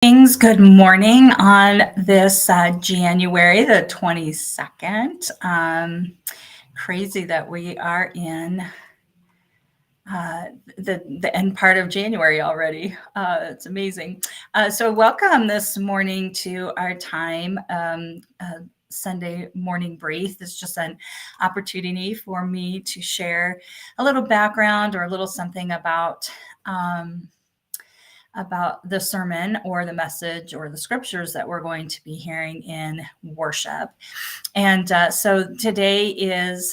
Good morning on this January the 22nd. Crazy that we are in the end part of January already. It's amazing. So welcome this morning to our time. Sunday morning brief. This is just an opportunity for me to share a little background or a little something about the sermon or the message or the scriptures that we're going to be hearing in worship. And so today is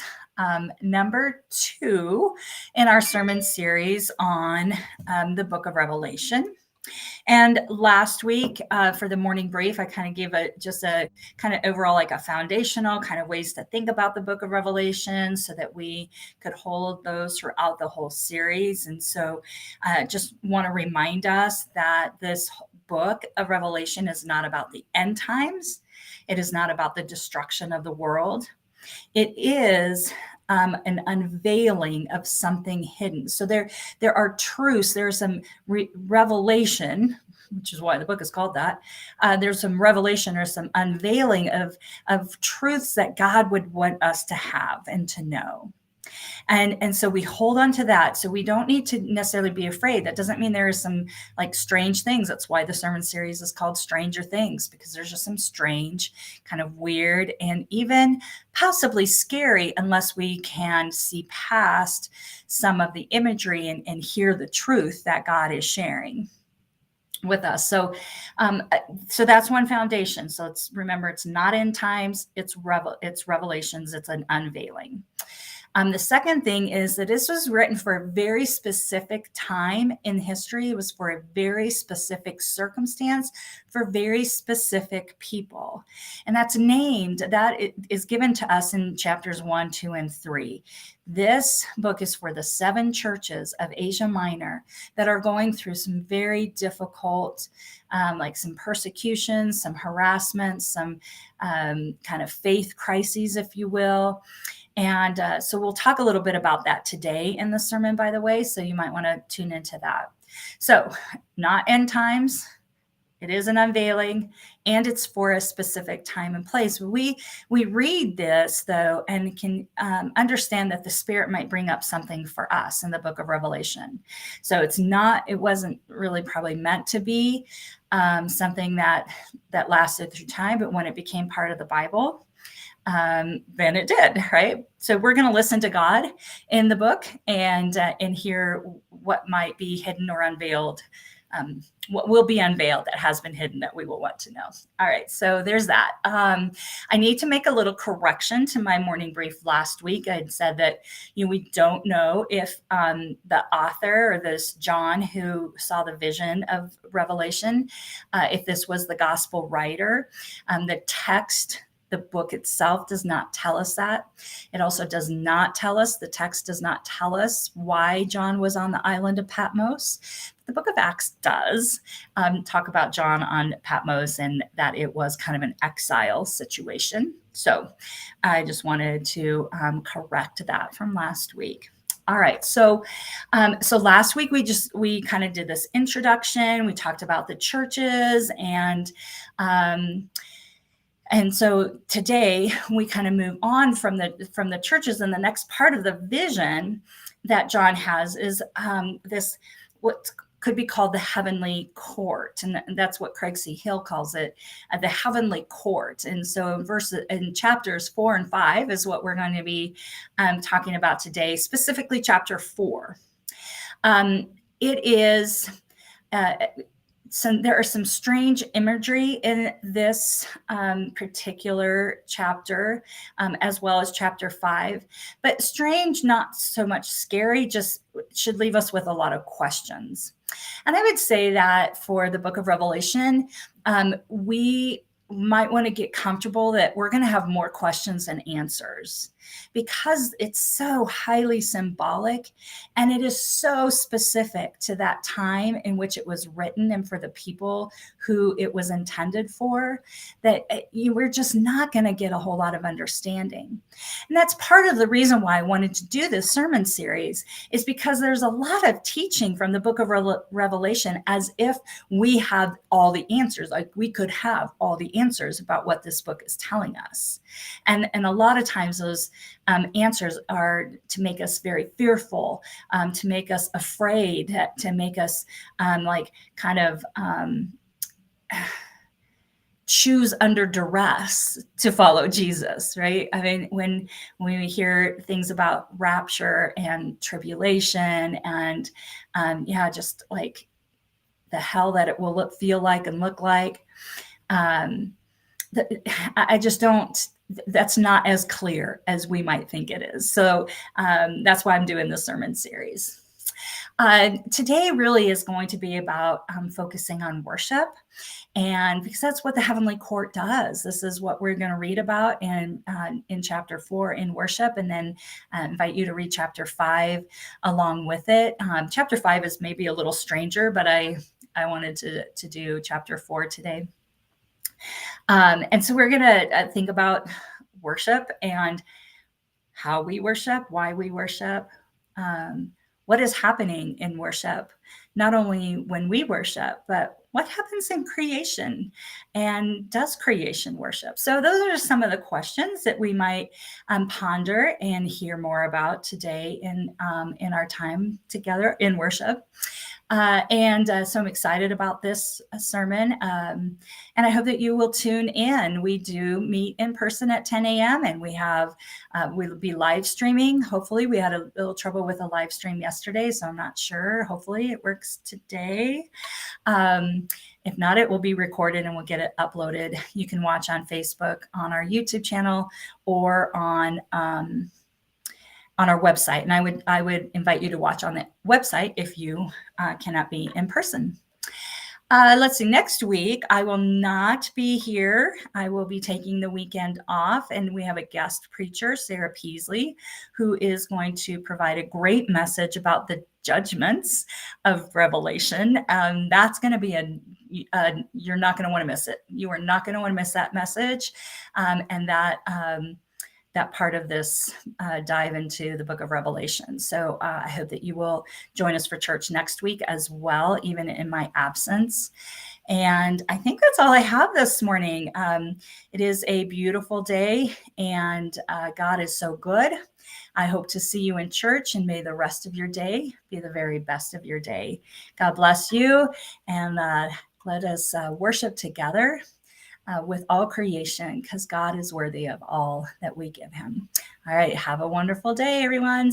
number 2 in our sermon series on the book of Revelation. And last week for the morning brief, I kind of gave just a kind of overall like a foundational kind of ways to think about the book of Revelation so that we could hold those throughout the whole series. And so just want to remind us that this book of Revelation is not about the end times. It is not about the destruction of the world. It is an unveiling of something hidden. So there are truths. There's some revelation, which is why the book is called that. There's some revelation or some unveiling of truths that God would want us to have and to know. And so we hold on to that. So we don't need to necessarily be afraid. That doesn't mean there is some like strange things. That's why the sermon series is called Stranger Things, because there's just some strange, kind of weird, and even possibly scary unless we can see past some of the imagery and hear the truth that God is sharing with us. So that's one foundation. So let's remember, it's not end times, it's revelations, it's an unveiling. The second thing is that this was written for a very specific time in history. It was for a very specific circumstance, for very specific people. And that is given to us in chapters 1, 2, and 3. This book is for the 7 churches of Asia Minor that are going through some very difficult, like some persecution, some harassment, some kind of faith crises, if you will. And so we'll talk a little bit about that today in the sermon, by the way, so you might want to tune into that. So not end times, it is an unveiling, and it's for a specific time and place. We read this, though, and can understand that the Spirit might bring up something for us in the book of Revelation. So it wasn't really probably meant to be something that lasted through time, but when it became part of the Bible, then it did, right? So we're going to listen to God in the book and hear what might be hidden or unveiled, what will be unveiled that has been hidden that we will want to know. All right, so there's that. I need to make a little correction to my morning brief last week. I had said that we don't know if the author or this John who saw the vision of Revelation, if this was the gospel writer. The book itself does not tell us that. It also does not tell us, the text does not tell us why John was on the island of Patmos. The book of Acts does talk about John on Patmos and that it was kind of an exile situation. So I just wanted to correct that from last week. All right, so last week we kind of did this introduction. We talked about the churches and so today we kind of move on from the churches, and the next part of the vision that John has is this what could be called the heavenly court, and that's what Craig C. Hill calls it, the heavenly court. And so in chapters 4 and 5 is what we're going to be talking about today, specifically chapter 4. It is. There are some strange imagery in this particular chapter, as well as chapter 5. But strange, not so much scary, just should leave us with a lot of questions. And I would say that for the book of Revelation, we might want to get comfortable that we're going to have more questions than answers because it's so highly symbolic and it is so specific to that time in which it was written and for the people who it was intended for, that we're just not going to get a whole lot of understanding. And that's part of the reason why I wanted to do this sermon series, is because there's a lot of teaching from the book of Revelation as if we have all the answers, like we could have all the answers about what this book is telling us. And a lot of times those answers are to make us very fearful, to make us afraid, to make us choose under duress to follow Jesus, right? I mean, when we hear things about rapture and tribulation and just like the hell that it will feel like and look like, I just don't, that's not as clear as we might think it is. So that's why I'm doing this sermon series. Today really is going to be about focusing on worship, and because that's what the heavenly court does. This is what we're going to read about in chapter 4 in worship, and then invite you to read chapter 5 along with it. Chapter 5 is maybe a little stranger, but I wanted to do chapter 4 today. And so we're going to think about worship and how we worship, why we worship, what is happening in worship, not only when we worship, but what happens in creation, and does creation worship? So those are some of the questions that we might ponder and hear more about today in our time together in worship. So I'm excited about this sermon. And I hope that you will tune in. We do meet in person at 10 a.m. and we'll be live streaming. Hopefully we had a little trouble with a live stream yesterday, so I'm not sure. Hopefully it works today. If not, it will be recorded and we'll get it uploaded. You can watch on Facebook, on our YouTube channel, or on our website. And I would invite you to watch on the website if you cannot be in person. Let's see, next week, I will not be here. I will be taking the weekend off, and we have a guest preacher, Sarah Peasley, who is going to provide a great message about the judgments of Revelation. That's going to be you're not going to want to miss it. You are not going to want to miss that message. And that part of this dive into the book of Revelation. So I hope that you will join us for church next week as well, even in my absence. And I think that's all I have this morning. It is a beautiful day, and God is so good. I hope to see you in church, and may the rest of your day be the very best of your day. God bless you, and let us worship together with all creation, because God is worthy of all that we give him. All right. Have a wonderful day, everyone.